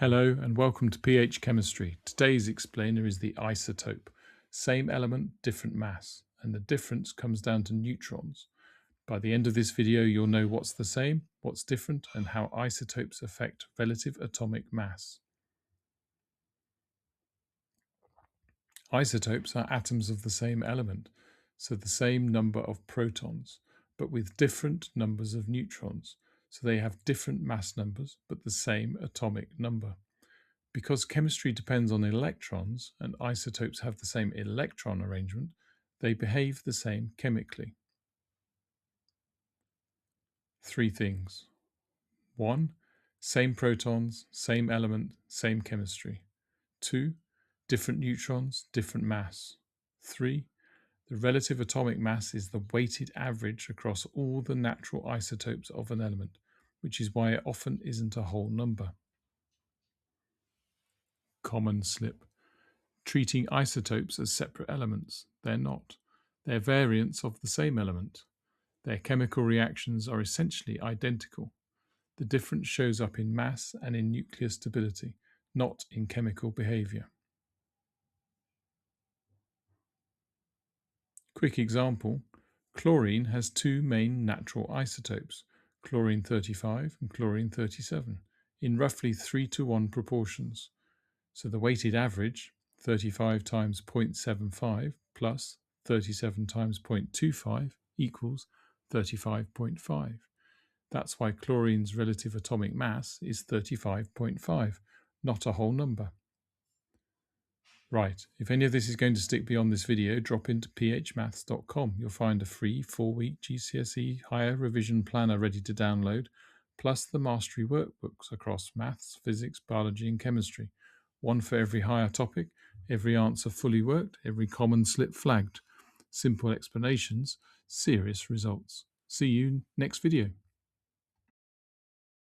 Hello and welcome to pH Chemistry. Today's explainer is the isotope. Same element, different mass, and the difference comes down to neutrons. By the end of this video, you'll know what's the same, what's different, and how isotopes affect relative atomic mass. Isotopes are atoms of the same element, so the same number of protons, but with different numbers of neutrons. So they have different mass numbers, but the same atomic number. Because chemistry depends on electrons and isotopes have the same electron arrangement, they behave the same chemically. Three things. 1. Same protons, same element, same chemistry. 2. Different neutrons, different mass. 3. The relative atomic mass is the weighted average across all the natural isotopes of an element, which is why it often isn't a whole number. Common slip. Treating isotopes as separate elements. They're not. They're variants of the same element. Their chemical reactions are essentially identical. The difference shows up in mass and in nuclear stability, not in chemical behavior. Quick example, chlorine has two main natural isotopes, chlorine 35 and chlorine 37, in roughly 3:1 proportions. So the weighted average, 35 times 0.75 plus 37 times 0.25 equals 35.5. That's why chlorine's relative atomic mass is 35.5, not a whole number. Right, if any of this is going to stick beyond this video, drop into phmaths.com. You'll find a free 4-week GCSE higher revision planner ready to download, plus the mastery workbooks across maths, physics, biology and chemistry. One for every higher topic, every answer fully worked, every common slip flagged. Simple explanations, serious results. See you next video.